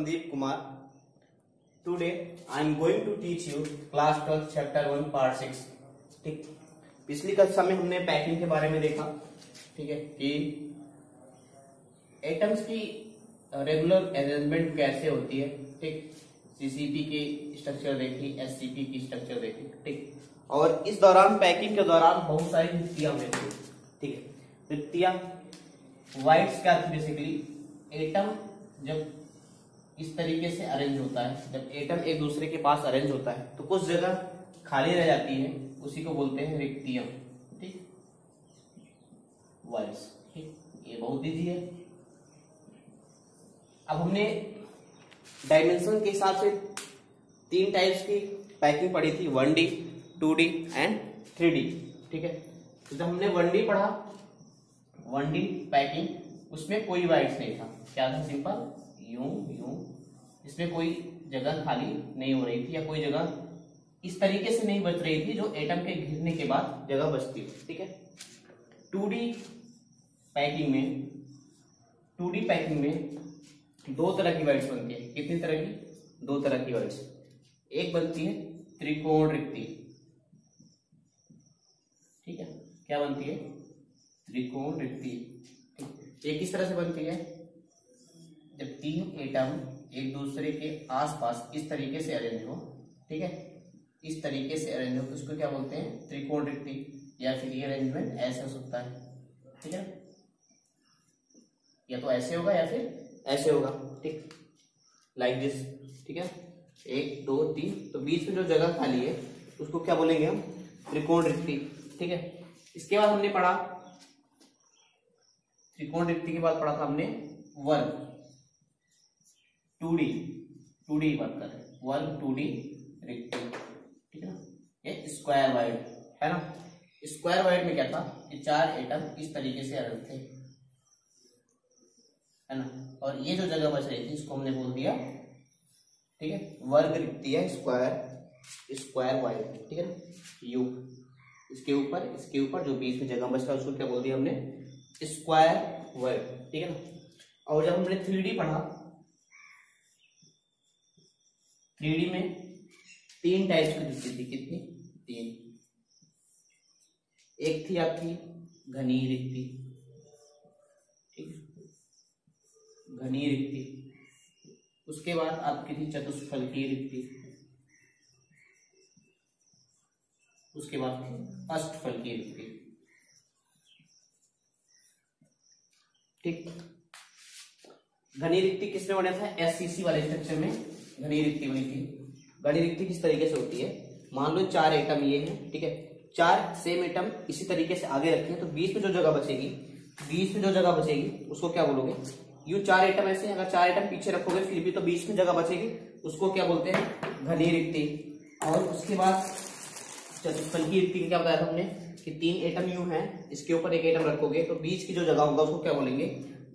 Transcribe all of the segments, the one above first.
Sandeep Kumar. Today I am going to teach you class 12 chapter 1 part 6. ठीक, पिछली कक्षा में हमने पैकिंग के बारे में देखा, ठीक है, कि एटम्स की रेगुलर अरेंजमेंट कैसे होती है, ठीक, सीसीपी की स्ट्रक्चर देखी, एससीपी की स्ट्रक्चर देखी, ठीक, और इस दौरान पैकिंग के दौरान बहुत सारी युक्तियां हुई थी, ठीक है। युक्तियां वाइट्स क्या थी, बेसिकली एटम जब इस तरीके से अरेंज होता है, जब एटम एक दूसरे के पास अरेंज होता है तो कुछ जगह खाली रह जाती है, उसी को बोलते हैं रिक्तियां, ठीक, वाइट्स, ठीक, ये बहुत इजी है। अब हमने डायमेंशन के हिसाब से 3 टाइप्स की पैकिंग पढ़ी थी, 1D, 2D एंड 3D, ठीक है। तो जब हमने 1D पढ़ा, 1D पैकिंग, उसमें कोई वाइट्स नहीं था, क्या था, सिंपल यूं यूं, इसमें कोई जगह खाली नहीं हो रही थी या कोई जगह इस तरीके से नहीं बच रही थी जो एटम के घिरने के बाद जगह बचती, ठीक है। 2D पैकिंग में 2 तरह की वाइट्स बनती है। कितनी तरह की? 2 तरह की वाइट्स। एक बनती है त्रिकोण रिक्ति, ठीक है, क्या बनती है? त्रिकोण रिक्ति। ये किस तरह से बनती है? जब 3 एटम एक दूसरे के आसपास इस तरीके से अरेंज हो, ठीक है, इस तरीके से अरेंज हो तो उसको क्या बोलते हैं? त्रिकोण रिक्ति। या फिर ये अरेंजमेंट ऐसे हो सकता है, ठीक है, या तो ऐसे होगा या फिर ऐसे होगा, ठीक, लाइक दिस, ठीक है, 1 2 3, तो बीच में जो जगह खाली है उसको क्या बोलेंगे हम? त्रिकोण रिक्ति, ठीक है। इसके बाद हमने पढ़ा, त्रिकोण रिक्ति के बाद पढ़ा था हमने वर्ग, 2D की बात कर रहे हैं, वर्ग 2D रिक्ति, ठीक है ना। ये स्क्वायर वाइड है ना। स्क्वायर वाइड में क्या था कि 4 एटम इस तरीके से अरेंज थे, है ना, और ये जो जगह बच रही थी इसको हमने बोल दिया, ठीक है, वर्ग रिक्ति है, स्क्वायर वाइड, ठीक है ना। यू इसके ऊपर जो बीच में जगह बच रहा है उसको क्या बोल दिया हमने? स्क्वायर वाइड, ठीक है ना। और जब हमने 3D पढ़ा, 3D में 3 टाइप्स की रिक्ति थी। कितनी? 3। एक थी आपकी घनी रिक्ति, ठीक, घनी रिक्ति। उसके बाद आपकी थी चतुष्फलकीय रिक्ति, उसके बाद थी अष्टफलकीय रिक्ति, ठीक। घनी रिक्ति किसने बनाया था? एससीसी वाले स्ट्रक्चर में घनी रिक्ति बनी थी। घनी रिक्ति किस तरीके से होती है? मान लो 4 एटम ये हैं, ठीक है, 4 सेम एटम इसी तरीके से आगे रखे हैं, तो बीच में जो जगह बचेगी उसको क्या बोलोगे? यूं 4 एटम ऐसे हैं, अगर 4 एटम पीछे रखोगे फिर भी तो बीच में जगह बचेगी, उसको क्या बोलते हैं? घनी रिक्ति। और उसके बाद चतुष्फलकीय रिक्ति क्या बताया था हमने कि 3 एटम यूं हैं, इसके ऊपर एक एटम रखोगे तो बीच की जो जगह होगा उसको क्या बोलेंगे?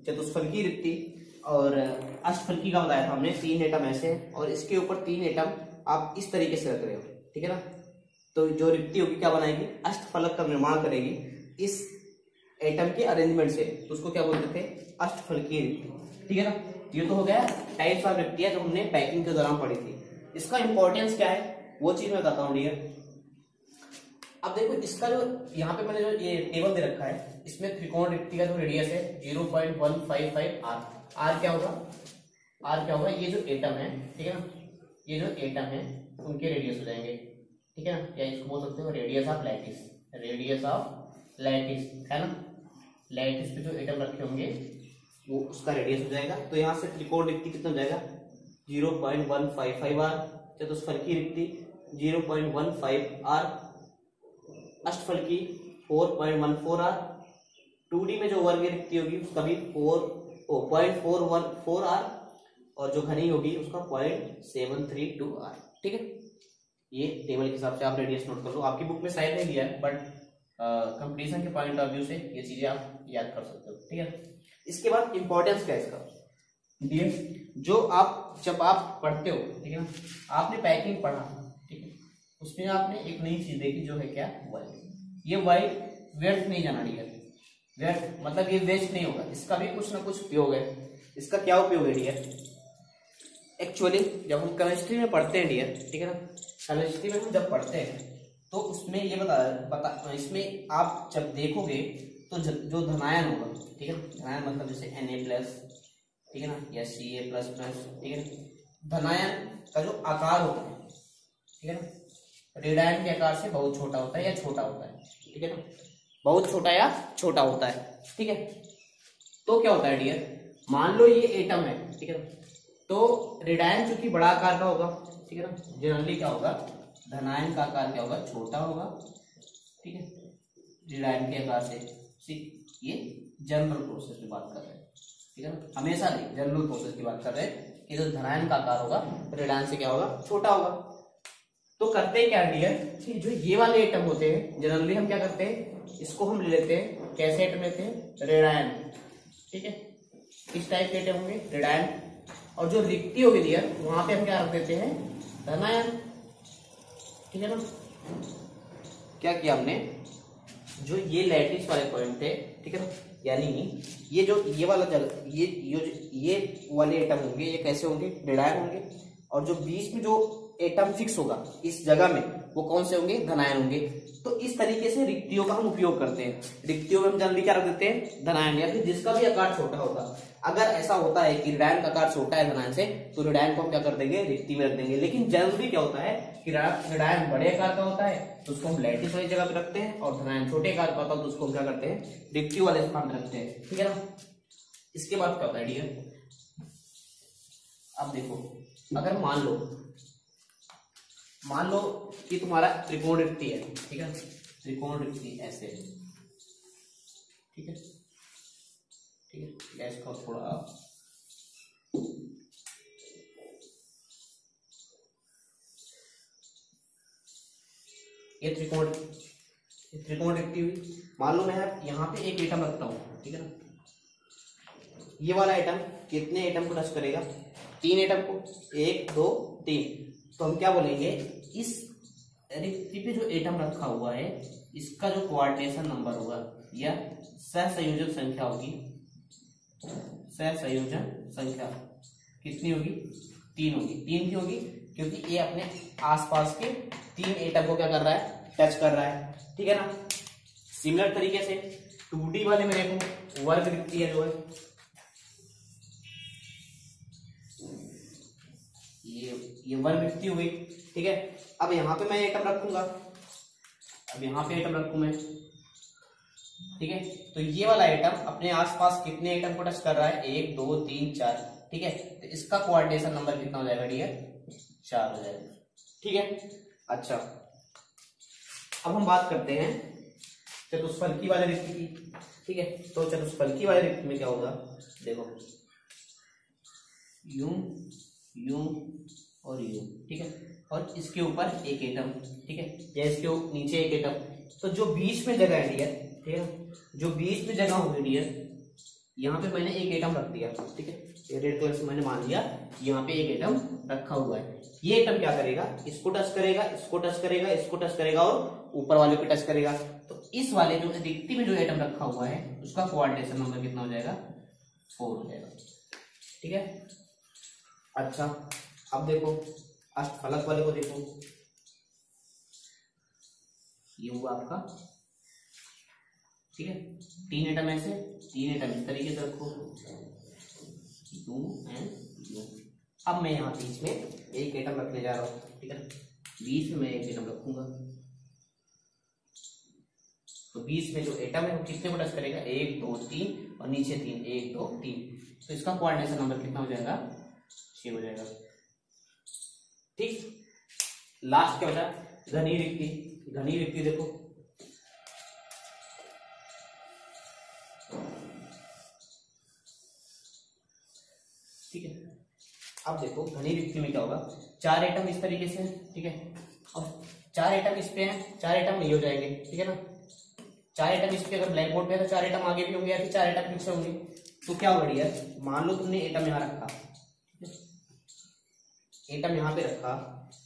चतुष्फलकीय रिक्ति। और अष्टफलकीय का बताया था हमने, 3 एटम ऐसे हैं और इसके ऊपर 3 एटम आप इस तरीके से रख रहे हो, ठीक है ना, तो जो रिक्ति होगी क्या बनाएगी? अष्टफलक का निर्माण करेगी इस एटम के अरेंजमेंट से, तो उसको क्या बोलते थे? अष्टफलकीय रिक्ति, ठीक है ना। ये तो हो गया टाइप्स ऑफ रिक्तियां जो हमने पैकिंग के दौरान पढ़ी थी। इसका इंपॉर्टेंस क्या है वो चीज मैं बताता हूँ डियर। अब देखो इसका जो यहाँ पे मैंने जो ये टेबल दे रखा है, इसमें त्रिकोण रिक्ति का जो रेडियस है 0.155 r। आर क्या होगा? ये जो एटम है, ठीक है ना, ये जो एटम है उनके रेडियस हो जाएंगे, ठीक है ना, या इसको बोल सकते हो रेडियस ऑफ लैटिस, है ना। लैटिस पे जो एटम रखे होंगे वो उसका रेडियस हो जाएगा। तो यहाँ से त्रिकोण रिक्ति कितना हो जाएगा? 0.155 r, चतुष्फलकीय रिक्ति 0.15 r, अष्टफलकीय 4.14 r, 2D में जो वर्ग रिक्ति होगी उसका भी 0.414 r, और जो घनी होगी उसका 0.732 r, ठीक है। ये टेबल के हिसाब से आप रेडियस नोट कर लो, आपकी बुक में शायद नहीं दिया है, बट कंपटीशन के पॉइंट ऑफ व्यू से ये चीजें आप याद कर सकते हो, ठीक है। इसके बाद इंपॉर्टेंस क्या है इसका? जब आप पढ़ते हो, ठीक है ना, आपने पैकिंग पढ़ा, ठीक है, उसमें आपने एक नई चीज देखी जो है क्या? वाइट। ये वाइट व्यर्थ नहीं जाना डियर, व्यर्थ मतलब ये वेस्ट नहीं होगा, इसका भी कुछ ना कुछ उपयोग है। इसका क्या उपयोग है डियर? एक्चुअली जब हम केमिस्ट्री में पढ़ते हैं डियर, ठीक है ना, केमिस्ट्री में हम जब पढ़ते हैं तो उसमें ये बता इसमें आप जब देखोगे तो जो धनायन होगा, ठीक है, धनायन मतलब जैसे Na+, ठीक है ना, या Ca++, ठीक है ना, धनायन का जो आकार होता है, ठीक है ना, रेडियन के आकार से बहुत छोटा होता है या छोटा होता है, ठीक है ना, बहुत छोटा या छोटा होता है, ठीक है। तो क्या होता है डियर, मान लो ये एटम है, ठीक है ना, तो रेडियन चूंकि बड़ा आकार का होगा, ठीक है ना, जनरली क्या होगा, धनायन का आकार क्या होगा, छोटा होगा, ठीक है, रेडियन के आकार से। ये जनरल प्रोसेस की बात कर रहे हैं, ठीक है ना, हमेशा नहीं, जनरल प्रोसेस की बात कर रहे हैं कि जो धनायन का आकार होगा रेडियन से क्या होगा, छोटा होगा। तो करते हैं क्या डियर, कि जो ये वाले एटम होते हैं जनरली हम क्या करते हैं, इसको हम ले लेते हैं, कैसे एटम लेते हैं, रेडियन, ठीक है, किस टाइप के एटम होंगे, रेडियन, और जो रिक्ति होगी डियर वहां पे हम क्या रख देते हैं, धनायन, ठीक है ना। क्या किया हमने, जो ये लैटिस वाले पॉइंट थे, ठीक है ना, यानी ये वाला जगह ये वाले एटम होंगे, ये कैसे होंगे, रेडियन होंगे, और जो बीच में जो एटम फिक्स होगा इस जगह में वो कौन से होंगे, धनायन होंगे। तो इस तरीके से रिक्तियों का हम उपयोग करते हैं, रिक्तियों में हम जल्दी क्या रख देते हैं, धनायन, या फिर जिसका भी आकार छोटा होगा। अगर ऐसा होता है कि रेडियन का आकार छोटा है धनायन से, तो रेडियन को हम क्या कर देंगे, रिक्ति में रख देंगे। लेकिन जनरली क्या होता है कि रेडियन बड़े आकार का होता है तो उसको हम लैटिस वाली जगह पे रखते हैं, और धनायन छोटे आकार का होता है तो उसको हम क्या करते हैं, रिक्ति वाले स्थान पे रखते हैं, ठीक है ना। इसके बाद क्या होता है डियर, अब देखो, अगर मान लो कि तुम्हारा त्रिकोण रिक्ति है, ठीक है, त्रिकोण रिक्ति ऐसे, ठीक है, ठीक है, गैस को थोड़ा ये त्रिकोण रिक्ति हुई। मान लो मैं यहाँ पे एक एटम रखता हूँ, ठीक है ना, ये वाला एटम कितने एटम को टच करेगा, 3 एटम को, 1 2 3। तो हम क्या बोलेंगे, इस रिक्ति पे जो एटम रखा हुआ है इसका जो कोऑर्डिनेशन नंबर होगा या सहसंयोजक संख्या होगी, सहसंयोजन संख्या कितनी होगी, 3 होगी। 3 क्यों होगी, क्योंकि ये अपने आसपास के 3 एटम को क्या कर रहा है, टच कर रहा है, ठीक है ना। सिमिलर तरीके से 2D वाले में देखो, वर्ग रिक्ति है जो है, ये वर्ग रिक्ति हुई, ठीक है। अब यहाँ पे मैं एटम रखूंगा, अब यहाँ पे एटम रखूं मैं, ठीक है, तो ये वाला एटम अपने आसपास कितने एटम को टच कर रहा है, 1 2 3 4, ठीक है, तो इसका कोऑर्डिनेशन नंबर कितना हो जाएगा डियर, 4 हो जाएगा, ठीक है। अच्छा, अब हम बात करते हैं चतुष्फलकी वाले रिक्ति की, ठीक है। तो चतुष्फलकी वाले रिक्ति में क्या होगा, देखो, यूं और यूं, ठीक है, और इसके ऊपर एक एटम, ठीक है, या इसके नीचे एक एटम। तो जो बीच में जगह है डियर, ठीक है, जो बीच में जगह होगी डियर, यहाँ पे मैंने एक एटम रख दिया, ठीक है, ये रेड कलर से मैंने मान लिया यहाँ पे एक एटम रखा हुआ है। ये एटम क्या करेगा, इसको टच करेगा, इसको टच करेगा, इसको टच करेगा और ऊपर वाले पे टच करेगा। तो इस वाले जो रिक्ति में जो एटम रखा हुआ है उसका कोऑर्डिनेशन नंबर कितना हो जाएगा, 4 हो जाएगा, ठीक है। अच्छा, अब देखो अष्टफलक वाले को देखो, ये हुआ आपका, ठीक है, 3 एटम ऐसे, 3 एटम इस तरीके से रखो, यू एंड यू। अब मैं यहाँ बीच में एक एटम रखने जा रहा हूँ, ठीक है, बीच में मैं एक एटम रखूंगा, तो बीच में जो एटम है वो कितने को टच करेगा, 1 2 3 और नीचे 3, 1 2 3। तो इसका कोऑर्डिनेशन नंबर कितना हो जाएगा, 6 हो जाएगा, ठीक। लास्ट क्या बचा, घनी रिक्ति। घनी रिक्ति देखो, ठीक है। अब देखो घनी रिक्ति में क्या होगा, 4 एटम इस तरीके से, ठीक है, और 4 एटम इस पे हैं, 4 एटम नहीं हो जाएंगे, ठीक है ना। 4 एटम इस पे, अगर ब्लैक बोर्ड पे है तो 4 एटम आगे भी होंगे या फिर 4 एटम पीछे होंगे। तो क्या होगा डियर, मान लो तुमने एटम यहाँ रखा, एटम यहाँ पे रखा,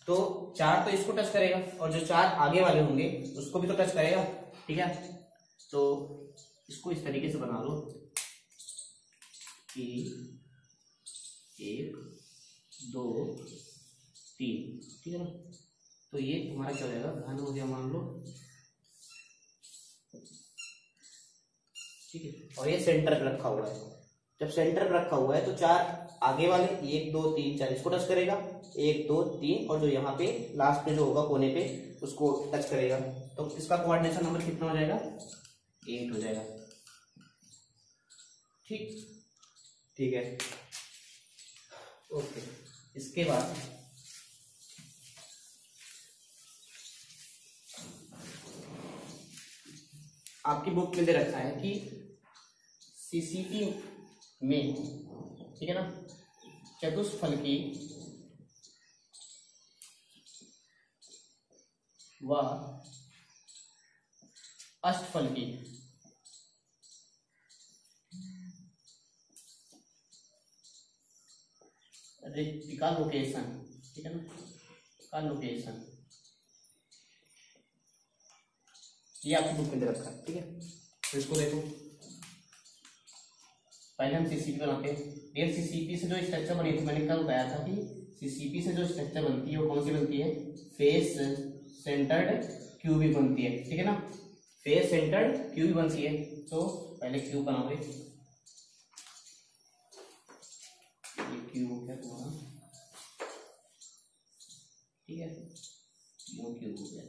तो 4 तो इसको टच करेगा और जो 4 आगे वाले होंगे उसको भी तो टच करेगा, ठीक है। तो इसको इस तरीके से बना लो कि 1 2 3, ठीक है ना। तो ये तुम्हारा क्या हो जाएगा, घन हो गया मान लो, ठीक है। और ये सेंटर पे रखा हुआ है। जब सेंटर पे रखा हुआ है तो 4 आगे वाले 1 2 3 4 इसको टच करेगा, 1 2 3, और जो यहाँ पे लास्ट में जो होगा कोने पे उसको टच करेगा। तो इसका कोऑर्डिनेशन नंबर कितना हो जाएगा, 8 हो जाएगा। ठीक है, ओके। इसके बाद आपकी बुक में दे रखा है कि सीसीटी में, ठीक है ना, चतुष्फलकी व अष्टफलकी रिक्ति का लोकेशन, ठीक है ना, का लोकेशन, ये आपकी बुक में दे रखा है, ठीक है। तो इसको देखो, पहले हम सीसीपी बनाते हैं। डेढ़ सीसीपी से जो स्ट्रक्चर बनी थी, मैंने कल बताया था कि सीसीपी से जो स्ट्रक्चर बनती है वो कौन सी बनती है, फेस सेंटर्ड क्यूबिक बनती है, ठीक है ना, फेस सेंटर्ड क्यूबिक बनती है। तो पहले क्यूब बनाओगे, ये क्यूब हो गया तुम्हारा, ठीक है, ये क्यूब हो गया।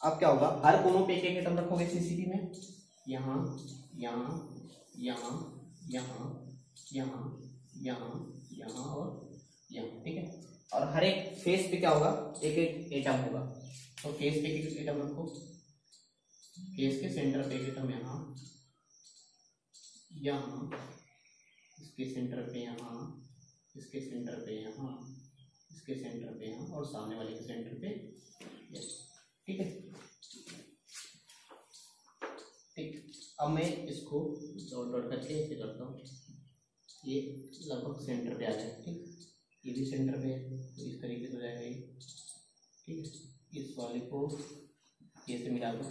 अब क्या होगा, हर कोनों पे एक एक एटम रखोगे सीसीपी में, यहाँ यहाँ यहाँ यहाँ यहाँ यहाँ यहाँ और यहाँ, ठीक है। और हर एक फेस पे क्या होगा, एक एक एटम होगा। तो फेस पे एक एक एटम रखो, फेस के सेंटर पे एक एटम यहाँ यहाँ, इसके सेंटर पे यहाँ, इसके सेंटर पे यहाँ, इसके सेंटर पे यहाँ, और सामने वाले के सेंटर पे, ठीक है। ठीक, अब मैं इसको डॉट डॉट करके ऐसे करता हूँ, ये लगभग सेंटर पे आ जाए, ठीक, ये भी सेंटर पे है, तो इस तरीके से हो जाएगा ये, ठीक है। इस वाले को ये से मिला दो,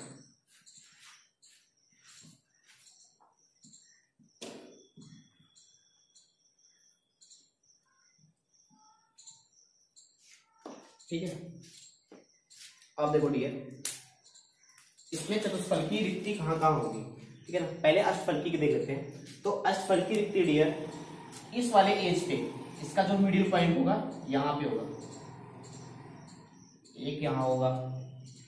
ठीक है। अब देखो डियर, इसमें चतुष्फलकी रिक्ति कहाँ कहाँ होगी, ठीक है ना। पहले अष्टफलकी की देख लेते हैं। तो अष्टफलकी रिक्ति डियर, इस वाले एज पे इसका जो मिडिल पॉइंट होगा यहाँ पे होगा, एक यहाँ होगा।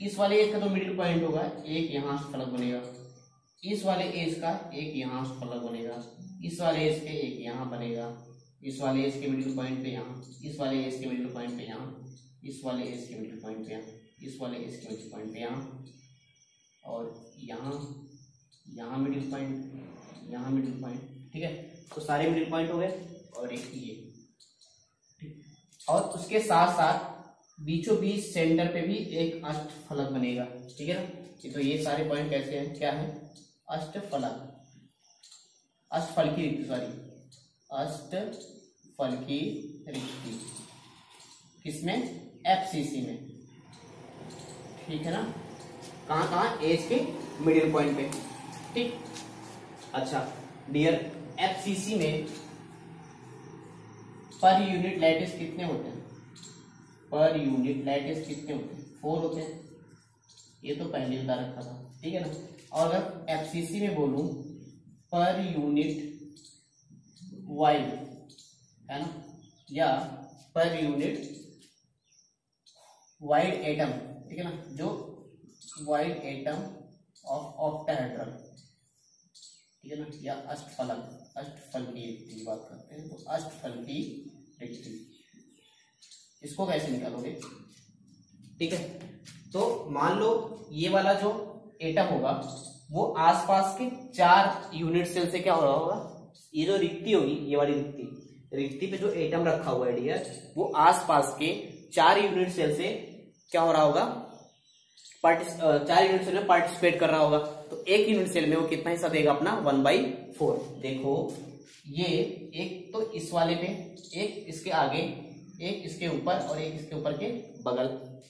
इस वाले एज का जो मिडिल पॉइंट होगा, एक यहाँ फलक बनेगा। इस वाले एज का एक यहाँ फलक बनेगा। इस वाले एज पे एक यहाँ बनेगा। इस वाले एज के मिडिल पॉइंट पे यहाँ, इस वाले एज के मिडिल पॉइंट पे यहाँ, इस वाले एज के मिडिल पॉइंट पे यहाँ, इस वाले एज के मिडिल पॉइंट पे यहाँ, और यहाँ यहाँ मिडिल पॉइंट, यहाँ मिडिल पॉइंट, ठीक है। तो सारे मिडिल पॉइंट हो गए, और एक ये, ठीक। और उसके साथ साथ बीचों बीच सेंटर पे भी एक अष्टफलक बनेगा, ठीक है ना। तो ये सारे पॉइंट कैसे हैं, क्या है, अष्टफलक, अष्टफलकी रिक्ति, सॉरी, अष्टफलकी रिक्ति, किसमें, एफसीसी में, ठीक है ना। कहाँ कहाँ, एज के मिडिल पॉइंट पे, ठीक। अच्छा डियर, एफसीसी में पर यूनिट लैटिस कितने होते हैं, पर यूनिट लैटिस कितने होते हैं, 4 होते हैं। ये तो पहले बता रखा था, ठीक है ना। और अगर एफसीसी में बोलूं पर यूनिट वाइड, है ना, या पर यूनिट वाइड एटम, ठीक है ना, जो वाइड एटम ऑफ ऑक्टाहेड्रल, ठीक है ना, या अष्टफलक, अष्टफलकी रिक्ति की बात करते हैं। तो अष्टफलकी रिक्ति, इसको कैसे निकालोगे, ठीक है। तो मान लो ये वाला जो एटम होगा वो आसपास के 4 यूनिट सेल से क्या हो रहा होगा, ये जो रिक्ति होगी, ये वाली रिक्ति, रिक्ति पे जो एटम रखा हुआ है डियर, वो आसपास के 4 यूनिट सेल से क्या हो रहा होगा, 4 यूनिट सेल में पार्टिसिपेट कर रहा होगा। तो एक यूनिट सेल में वो कितना हिस्सा देगा अपना, 1/4। देखो ये एक तो इस वाले पे, एक इसके आगे, एक इसके ऊपर, और एक इसके ऊपर के बगल,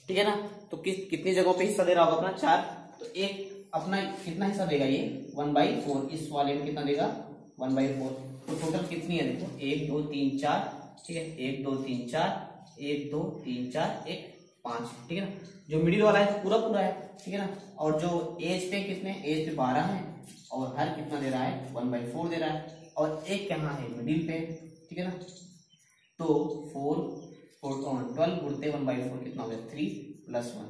ठीक है ना। तो कितनी जगहों पे हिस्सा दे रहा होगा अपना, 4। तो एक अपना कितना हिस्सा देगा ये, 1/4। इस वाले में कितना देगा, 1/4। तो टोटल कितनी है देखो, 1 2 3 4, ठीक है, 1 2 3 4, 1 2 3 4 1 5, ठीक है ना। जो मिडिल वाला है तो पूरा पूरा है, ठीक है ना। और जो एज पे कितने, एज पे 12 है और हर कितना दे रहा है, 1/4 दे रहा है, और एक कहाँ है, मिडिल पे, ठीक है ना। तो 12 गुणते 1/4 कितना हो गया, 3 + 1।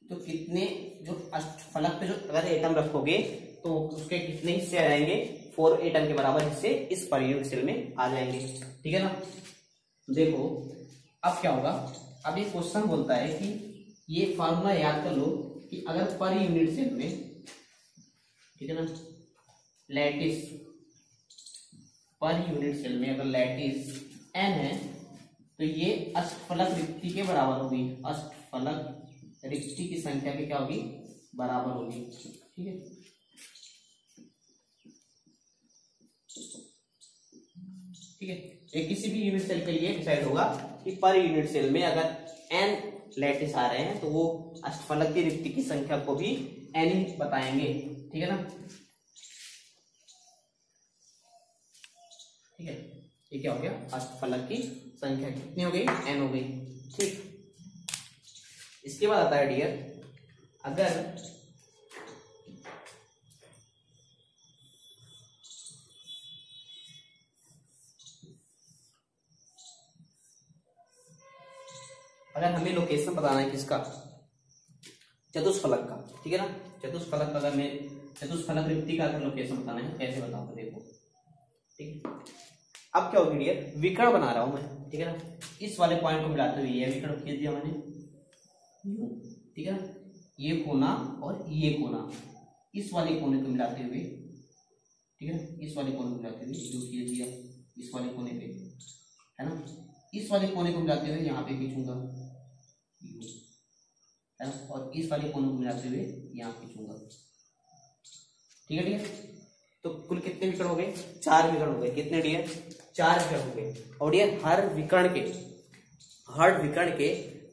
तो कितने जो अष्टफलक पे जो अगर एटम रखोगे तो उसके कितने हिस्से आ जाएंगे, 4 एटम के बराबर हिस्से इस पर यूनिट सेल में आ जाएंगे, ठीक है ना। देखो अब क्या होगा, अब ये क्वेश्चन बोलता है कि ये फार्मूला याद कर लो कि अगर पर यूनिट सेल में, ठीक है ना, लैटिस पर यूनिट सेल में अगर लैटिस n है तो ये अष्टफलक रिक्ति के बराबर होगी, अष्टफलक रिक्ति की संख्या की क्या होगी, बराबर होगी, ठीक है। ठीक है, ये किसी भी यूनिट सेल के लिए डिसाइड होगा कि पर यूनिट सेल में अगर n लैटिस आ रहे हैं तो वो अष्टफलक की रिक्ति की संख्या को भी n ही बताएंगे, ठीक है ना। ठीक है, ये क्या हो गया, अष्टफलक की संख्या कितनी हो गई, n हो गई, ठीक। इसके बाद आता है डियर, अगर हमें लोकेशन बताना है किसका, चतुष्फलक का, ठीक है ना। चतुष्फलक का अगर मैं चतुष्फलक रिक्ति का अगर लोकेशन बताना है कैसे बताऊंगा, देखो, ठीक है। अब क्या होगी डियर, विकर्ण बना रहा हूं मैं, ठीक है ना। इस वाले पॉइंट को मिलाते हुए ये विकर्ण खींच दिया मैंने, ठीक है ना। ये कोना और ये कोना, इस वाले कोने को मिलाते हुए, ठीक है ना, इस वाले कोने को मिलाते हुए जो खींच दिया इस वाले कोने पे, है ना। इस वाले कोने को मिलाते हुए यहाँ पे खींचूंगा, है ना, और इस वाले कोने को मिलाते हुए यहाँ खींचूंगा, ठीक है डियर। तो कुल कितने विकर्ण हो गए, 4 विकर्ण हो गए, कितने डियर, 4 विकर्ण हो गए। और डियर हर विकर्ण के,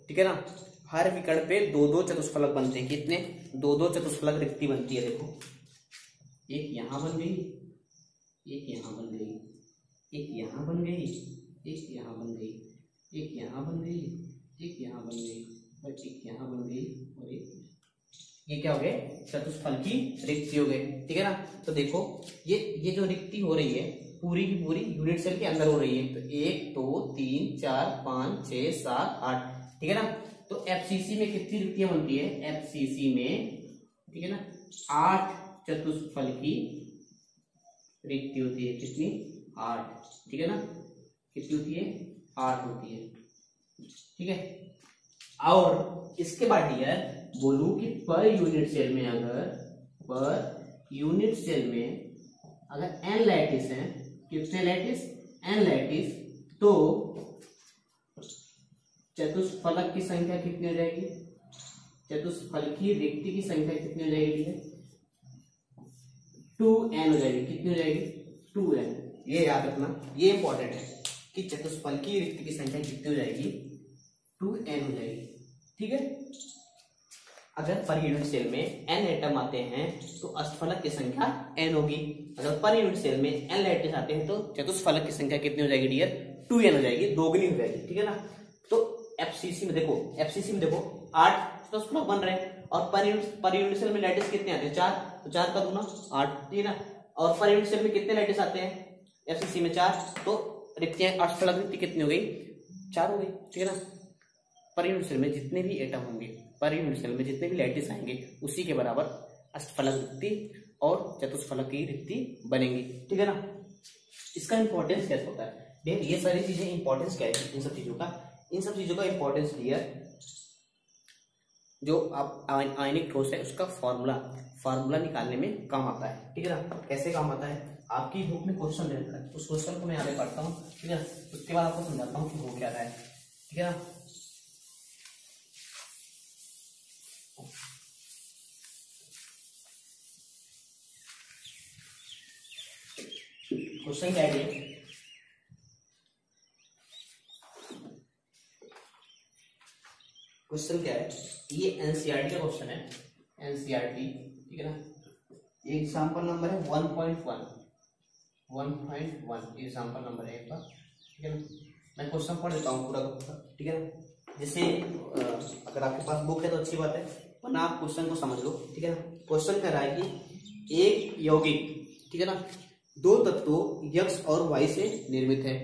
ठीक है ना, हर विकर्ण पे 2-2 चतुष्फलक बनते हैं, कितने, 2-2 चतुष्फलक रिक्ति बनती है, देखो, एक यहाँ बन गई, एक यहाँ बन गई, एक यहाँ बन गई, एक यहाँ बन गई, एक यहाँ बन गई, एक यहाँ बन गई, और एक यहाँ बन गई, और एक, ये क्या हो गए, चतुष्फल की रिक्ति हो गई, ठीक है ना। तो देखो ये जो रिक्ति हो रही है पूरी की पूरी यूनिट सेल के अंदर हो रही है, तो 1 2 3 4 5 6 7 8, ठीक है ना। तो एफसीसी में कितनी रिक्तियां बनती है, एफसीसी में, ठीक है ना, 8 चतुष्फल की रिक्ति होती है, कितनी, 8, ठीक है ना, कितनी होती है, 8 होती है, ठीक है। और इसके बाद डियर बोलूं कि पर यूनिट सेल में अगर n लैटिस है, कितने लैटिस, n लैटिस, तो चतुष्फलक की संख्या कितनी हो जाएगी, चतुष्फल की रिक्ति की संख्या कितनी हो जाएगी, 2n हो जाएगी, कितनी हो जाएगी, 2n। ये याद रखना, ये इंपॉर्टेंट है कि चतुष्फल की रिक्ति की संख्या कितनी हो जाएगी, 2n हो जाएगी, ठीक है। अगर पर यूनिट सेल में n एटम आते हैं तो अष्टफलक की संख्या n होगी, अगर पर यूनिट सेल में n लैटिस आते हैं तो चतुष्फलक की संख्या कितनी हो जाएगी डियर, 2n हो जाएगी, दोगुनी हो जाएगी, ठीक है ना। तो एफसीसी में देखो 8 चतुष्फलक बन रहे हैं, और पर यूनिट सेल में लैटिस कितने आते हैं, 4, तो 4 का दूना 8, ठीक है ना। और पर यूनिट सेल में कितने लैटिस आते हैं, एफसीसी में 4, तो रिक्तियां अष्टफलक रिक्ति कितनी हो गई, 4 हो गई, ठीक है ना। पर यूनिट सेल में जितने भी एटम होंगे, पर यूनिट सेल में जितने भी लैटिस आएंगे उसी के बराबर अष्टफलक रिक्ति और चतुष्फलक की रिक्ति बनेंगी, ठीक है ना। इसका इंपॉर्टेंस कैसे होता है देख, ये सारी चीजें इंपॉर्टेंस क्या है इन सब चीजों का इंपॉर्टेंस क्लियर, जो आप आयनिक ठोस है उसका फॉर्मूला निकालने में काम आता है, ठीक है ना। कैसे काम आता है, आपकी बुक में क्वेश्चन दे देता है, उस क्वेश्चन को मैं यहाँ पे पढ़ता हूँ, ठीक है, उसके बाद आपको समझाता हूँ कि हो क्या रहा है, ठीक है ना। क्वेश्चन क्या है, क्वेश्चन क्या है, ये एनसीईआरटी का क्वेश्चन है, एनसीईआरटी, ठीक है ना। एग्जाम्पल नंबर है 1.1, 1.1 एग्जाम्पल नंबर 1 का, ठीक है ना। मैं क्वेश्चन पढ़ देता हूँ पूरा का पूरा, ठीक है ना। जैसे अगर आपके पास बुक है तो अच्छी बात है, वरना आप क्वेश्चन को समझ लो, ठीक है ना। क्वेश्चन कह रहा है कि एक यौगिक, ठीक है ना, दो तत्वों x और y से निर्मित है।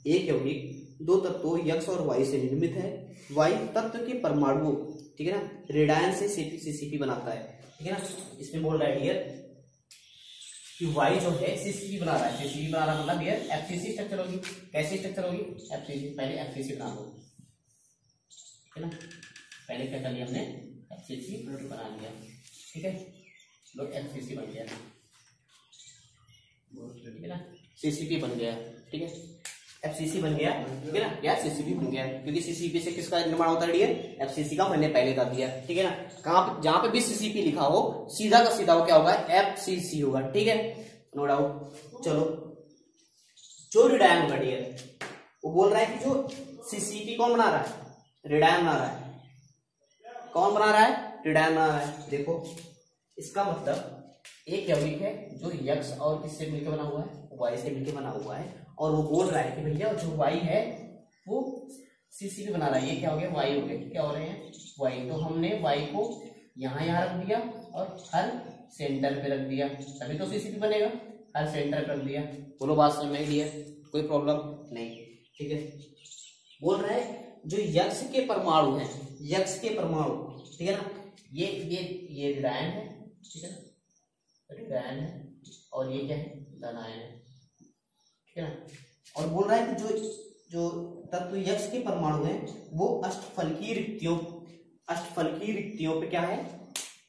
एक यौगिक दो तत्वों x और y से निर्मित है। y तत्व के परमाणुओं, ठीक है ना, रेडायन से CP बनाता है, ठीक है ना। इसमें बोल रहा है डियर कि y जो है CCP बना रहा है। CCP बना रहा मतलब डियर FCC स्ट्रक्चर होगी। कैसी स्ट्रक्चर होगी? FCC। पहले FCC बना दो, ठीक है ना। पहले क्या कर लिया हमने? FCC बना लिया, ठीक है। लो FCC बन गया, ठीक है ना। CCP बन गया, ठीक है। FCC बन गया, ठीक है ना, या CCP बन गया, क्योंकि CCP से किसका निर्माण होता है डियर? FCC का। मैंने पहले कर दिया, ठीक है ना। कहां जहां पे भी CCP लिखा हो सीधा का सीधा वो क्या होगा? FCC होगा, ठीक है, नो डाउट। चलो, जो रेडायन होगा डियर, वो बोल रहा है कि जो CCP कौन बना रहा है? रेडायन बना रहा है। कौन बना रहा है? रेडायन बना रहा है। देखो, इसका मतलब एक यौगिक है जो x और किससे मिलकर बना हुआ है? y से मिलकर बना हुआ है, और वो बोल रहा है कि भैया जो y है वो CCP बना रहा है। ये क्या हो गया? y हो गया। क्या हो रहे हैं? y। तो हमने y को यहाँ रख दिया और हर सेंटर पे रख दिया, तभी तो CCP बनेगा। हर सेंटर पे रख दिया। बोलो बात समझ में लिया? कोई प्रॉब्लम नहीं, ठीक है। बोल रहा है जो x के परमाणु हैं, x के परमाणु, ठीक है ना, ये रेडायन है, ठीक है ना, रेडायन है, और ये क्या है? धनायन है, ठीक है ना। और बोल रहा है कि जो तत्व x के परमाणु हैं वो अष्टफलकीय रिक्तियों पे क्या है?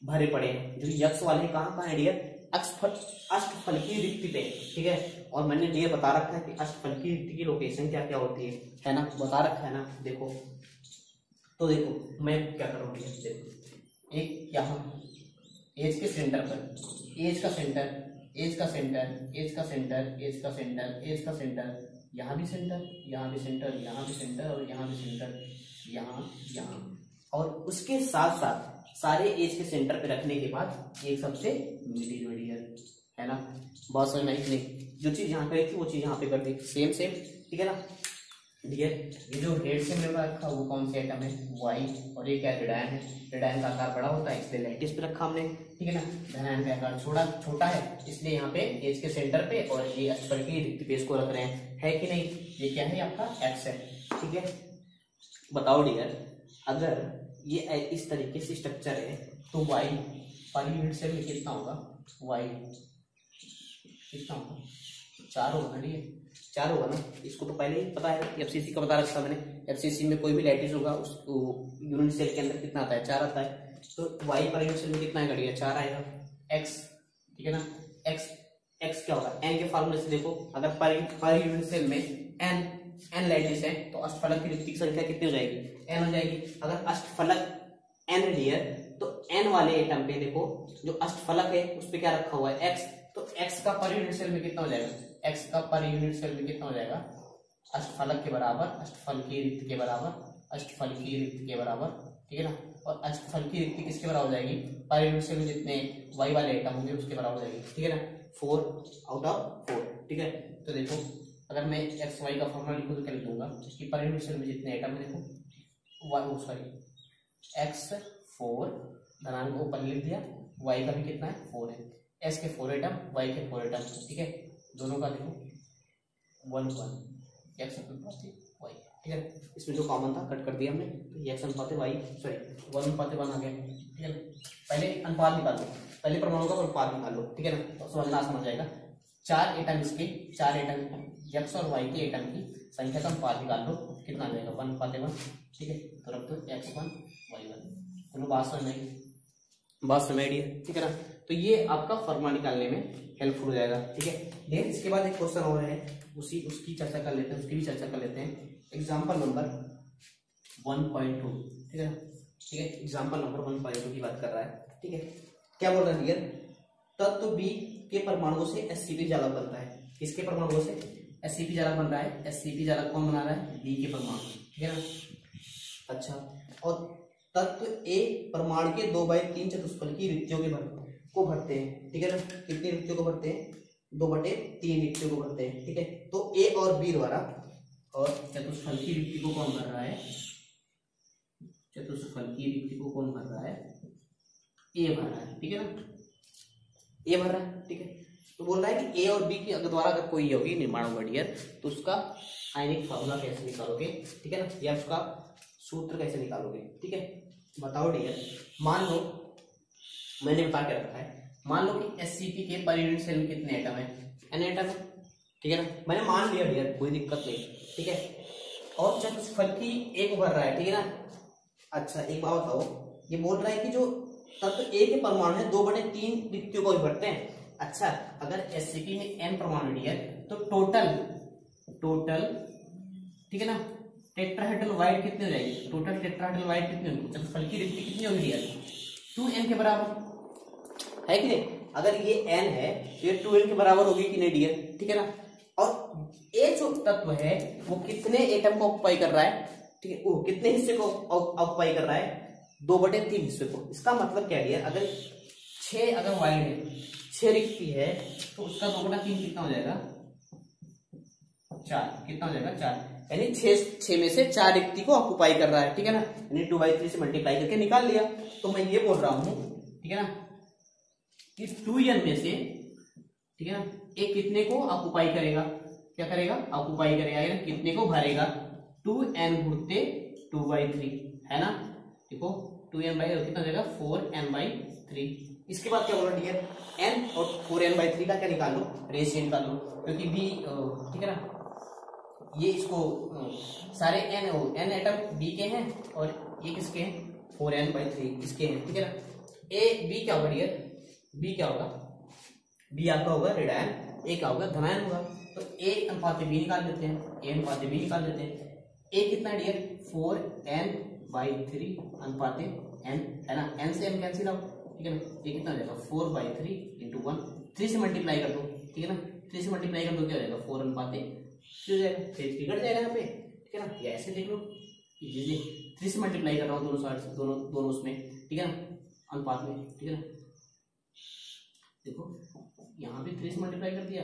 भरे पड़े हैं। जो x वाले कहाँ है डियर? अष्टफलकीय रिक्ति पे, ठीक है। और मैंने डियर बता रखा है कि अष्टफलकीय रिक्ति की लोकेशन क्या क्या होती है ना, बता रखा है ना। देखो, तो देखो मैं क्या कर रहा हूँ, देखो, एक यहाँ एज के सेंटर पर, एज का सेंटर, एज का सेंटर, एज का सेंटर, एज का सेंटर, एज का सेंटर, यहाँ भी सेंटर, यहाँ भी सेंटर, यहाँ भी सेंटर, और यहाँ भी सेंटर, यहाँ, और उसके साथ साथ सारे एज के सेंटर पे रखने के बाद एक सबसे मिडिल है ना। बहुत समझ में आई? जो चीज यहाँ पे थी वो चीज यहाँ पे कर दी, सेम, ठीक है ना डियर। ये जो हेड से मिल रखा वो कौन सी आइटम है? वाई। और ये क्या? रेडायन है। रेडायन का आकार बड़ा होता है इसलिए लैटिस पे रखा हमने, ठीक है ना। धनायन का आकार छोटा है इसलिए यहाँ पे एज के सेंटर पे, और ये अष्टफलकीय रिक्ति पे इसको रख रहे हैं, है कि नहीं? ये क्या है? आपका एक्स है, ठीक है। बताओ डियर, अगर ये इस तरीके से स्ट्रक्चर है तो वाई पर यूनिट सेल में कितना होगा? वाई कितना होगा? 4 होगा ना डियर, 4 होगा ना। इसको तो पहले ही पता है, FCC का बता रखा मैंने। FCC में कोई भी लैटिस होगा उसको यूनिट सेल के अंदर कितना आता है? 4 आता है। तो y पर यूनिट सेल में कितना आएगा डियर? 4 आएगा। x, ठीक है ना, x क्या होगा? n के फॉर्मूले से देखो, अगर पर यूनिट सेल में n लैटिस है तो अष्टफलक की रिक्ति संख्या कितनी हो जाएगी? n हो जाएगी। अगर अष्टफलक n डियर, तो n वाले एटम पे देखो, जो अष्टफलक है उस पे क्या रखा हुआ है? x। तो x का पर यूनिट सेल में कितना हो जाएगा? x का पर यूनिट सेल में कितना हो जाएगा? अष्टफलक के बराबर, अष्टफलकीय रिक्ति के बराबर, अष्टफलकीय रिक्ति के बराबर, ठीक है ना। और अष्टफलकीय रिक्ति किसके बराबर हो जाएगी? पर यूनिट सेल में जितने y वाले एटम होंगे उसके बराबर हो जाएगी, ठीक है ना। 4 आउट ऑफ 4, ठीक है। तो देखो, अगर मैं एक्स वाई का फॉर्मूला लिखूं तो क्या लिख दूंगा? कि पर यूनिट सेल में जितने एटम है, देखो एक्स 4 धनात्मक को ऊपर लिख दिया, y का भी कितना है? 4 है। s के 4 एटम, y के 4 एटम, ठीक है। दोनों का देखो 1 x अनुपात y, ठीक है। इसमें जो कॉमन था कट कर दिया हमने, तो ये x अनुपात y, सॉरी 1:1 आ गया, ठीक है ना। पहले अनुपात निकालो, पहले परमाणु का अनुपात निकालो, ठीक है ना, तो समझना समझ जाएगा। 4 एटम इसके, 4 एटम x और y के एटम की संख्या का अनुपात निकाल लो, कितना आ जाएगा? 1:1, ठीक है। तो रख दो x1 y1। दोनों बात समझ में आई? बात समझ आई, ठीक है ना। तो ये आपका फॉर्मूला निकालने में हेल्पफुल हो जाएगा, ठीक है। देन इसके बाद एक क्वेश्चन और है, उसकी चर्चा कर लेते हैं, उसकी भी चर्चा कर लेते हैं। एग्जाम्पल नंबर 1.2, ठीक है ना, ठीक है। एग्जाम्पल नंबर 1.2 की बात कर रहा है, ठीक है। क्या बोल रहा है डियर? तत्व बी के परमाणुओं से एससीपी जालक बनता है। किसके परमाणुओं से एससीपी जालक बन रहा है? एससीपी जालक कौन बना रहा है? बी के परमाणु, ठीक है ना। अच्छा, और तत्व ए परमाणु के 2/3 चतुष्फलकीय रिक्तियों को भरते हैं, ठीक है ना। कितनी रिक्तियों को भरते हैं? 2/3 रिक्तियों को भरते हैं, ठीक है। तो ए और बी द्वारा, और चतुष्फलकीय रिक्ति को कौन भर रहा है, चतुष्फलकीय रिक्ति को कौन भर रहा है, ए भर रहा है, ठीक है ना, ए भर रहा है, ठीक है। तो बोल रहा है कि ए और बी के द्वारा अगर कोई यौगिक निर्माण होगा डियर, तो उसका आयनिक फार्मूला कैसे निकालोगे, ठीक है ना, या उसका सूत्र कैसे निकालोगे, ठीक है। बताओ डियर, मान लो मैंने बता के रखा है, मान लो कि एससीपी के पर यूनिट सेल में कितने एटम है, एन एटम है, ठीक है ना, मैंने मान लिया डियर, कोई दिक्कत नहीं, ठीक है। और चतुष्फलकी एक भर रहा है, ठीक है ना। अच्छा एक बात बताओ, ये बोल रहा है कि जो तत्व ए के परमाणु है 2/3 रिक्तियों को भरते हैं। अच्छा, अगर एससीपी में एन परमाणु डियर, तो टोटल ठीक है ना, टेट्राहेड्रल वाइड कितनी हो जाएगी, टोटल टेट्राहेड्रल वाइड कितनी होगी, चतुष्फलकी रिक्ति कितनी होगी डियर, 2n के बराबर है कि नहीं। अगर ये n है तो ये 2n के बराबर होगी कि नहीं डियर, ठीक है ना। और ये जो तत्व है वो कितने एटम को ऑक्युपाई कर रहा है, ठीक है, वो कितने हिस्से को ऑक्युपाई कर रहा है, 2/3 हिस्से को। इसका मतलब क्या डियर, अगर 6 अगर वाइड है, 6 रिक्ति है, तो उसका 2/3 कितना हो जाएगा, 4, कितना हो जाएगा 4, यानी 6 में से 4 रिक्ति को ऑक्युपाई कर रहा है, ठीक है ना, यानी 2/3 से मल्टीप्लाई करके निकाल लिया। तो मैं ये बोल रहा हूं, ठीक है ना, कि 2n में से, ठीक है ना, एक कितने को ऑक्युपाई करेगा, क्या करेगा, ऑक्युपाई करेगा, यानी कितने को भरेगा, 2n गुणते 2/3 है ना। देखो 2n बाई कितना हो जाएगा, 4n/3। इसके बाद क्या बोला डियर, n और 4n/3 का क्या निकाल लो, रेशियो निकाल लो, क्योंकि b, ठीक है ना, ये इसको सारे n एटम b के हैं और ये किसके हैं, 4n/3 इसके हैं, ठीक है ना। a b क्या होगा डियर, b क्या होगा, b आपका होगा ऋणायन, a क्या होगा धनायन होगा। तो a अनुपात b निकाल लेते हैं, a अनुपात b निकाल लेते हैं। a कितना डियर, 4n/3 अनुपात n है ना, n से m कैंसिल आउट, ठीक है ना। ये कितना हो जाएगा, 4/3 इंटू 1, 3 से मल्टीप्लाई कर दो, ठीक है ना, 3 से मल्टीप्लाई कर दो क्या हो जाएगा, 4 अनुपात 3 हो जाएगा, 3 कट जाएगा यहाँ पे, ठीक है ना। या ऐसे देख लो, 3 से मल्टीप्लाई कर रहा हूँ दोनों साइड से, दोनों उसमें, ठीक है ना, अनुपात में, ठीक है ना। देखो यहाँ भी 3 से मल्टीप्लाई कर दिया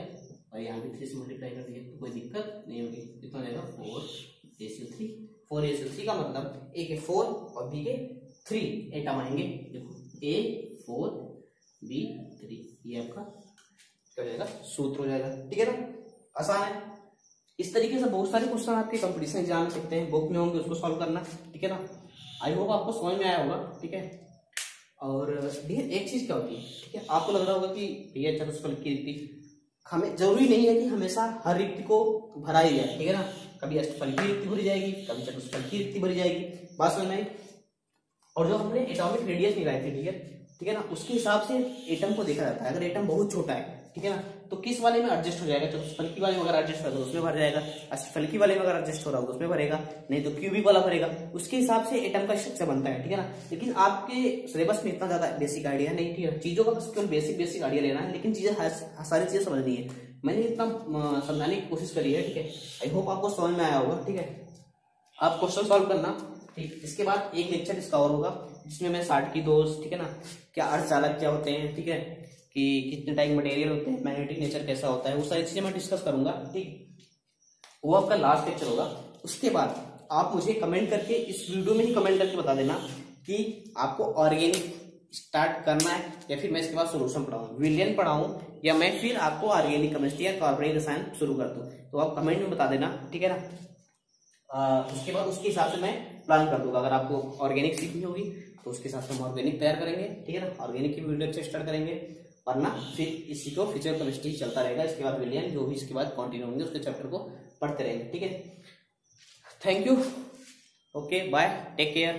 और यहाँ भी 3 से मल्टीप्लाई कर दिया, तो कोई दिक्कत नहीं होगी। कितना हो जाएगा, 4/3। 4/3 का मतलब ए के 4 और बी के 3 एटम आएंगे। देखो A 4 B 3, ये आपका क्या हो जाएगा, सूत्र हो जाएगा, ठीक है ना, आसान है। इस तरीके से बहुत सारे क्वेश्चन आपके कंपटीशन एग्जाम में सकते हैं, बुक में होंगे, उसको सॉल्व करना, ठीक है ना। आई होप आपको समझ में आया होगा, ठीक है। और एक चीज क्या होती है, ठीक है, आपको लग रहा होगा कि भैया चतुष्फलकीय रिक्ति हमें जरूरी नहीं है कि हमेशा हर रिक्ति को भरा ही जाए, ठीक है ना, कभी अष्टफलकीय रिक्ति भरी जाएगी, कभी चतुष्फलकीय रिक्ति भरी जाएगी, बात समझ में आई। और जो हमने एटॉमिक रेडियस निकाली थी डियर, ठीक है ना, उसके हिसाब से एटम को देखा जाता है। अगर एटम बहुत छोटा है, ठीक है ना, तो किस वाले में एडजस्ट हो जाएगा, चतुष्फलकी वाले में अगर एडजस्ट होगा तो उसमें भर जाएगा, अष्टफलकी वाले में अगर एडजस्ट हो रहा होगा तो उसमें भरेगा, नहीं तो क्यूबिक वाला भरेगा। उसके हिसाब से एटम का स्ट्रक्चर बनता है, ठीक है ना। लेकिन आपके सिलेबस में इतना ज्यादा बेसिक आइडिया नहीं, ठीक है, चीजों का बस केवल बेसिक आइडिया लेना है, लेकिन चीजें सारी चीजें समझनी है। मैंने इतना समझाने की कोशिश करी है, ठीक है। आई होप आपको समझ में आया होगा, ठीक है। आप क्वेश्चन सॉल्व करना, ठीक। इसके बाद एक लेक्चर इसका और होगा जिसमें मैं साटकी दोष, ठीक है ना, क्या अर्धचालक क्या होते हैं, ठीक है, कि कितने टाइप मटेरियल होते हैं, मैग्नेटिक नेचर कैसा होता है, वो सारी चीजें मैं डिस्कस करूंगा, ठीक। वो आपका लास्ट लेक्चर होगा। उसके बाद आप मुझे कमेंट करके, इस वीडियो में ही कमेंट करके बता देना कि आपको ऑर्गेनिक स्टार्ट करना है या फिर मैं इसके बाद सोल्यूशन पढ़ाऊं, विलियन पढ़ाऊं, या मैं फिर आपको ऑर्गेनिक केमिस्ट्री या कार्बनिक रसायन शुरू कर दूं। तो आप कमेंट में बता देना, ठीक है ना। उसके बाद उसके हिसाब से मैं प्लान कर दूंगा। अगर आपको ऑर्गेनिक सीखनी होगी तो उसके हिसाब से हम ऑर्गेनिक तैयार करेंगे, ठीक है ना। ऑर्गेनिक की वीडियो से स्टार्ट करेंगे, वरना फिर इसी को फिजिकल केमिस्ट्री चलता रहेगा। इसके बाद विलियन, जो भी इसके बाद कंटिन्यू होंगे उसके चैप्टर को पढ़ते रहेंगे, ठीक है। Thank you, okay, bye, take care.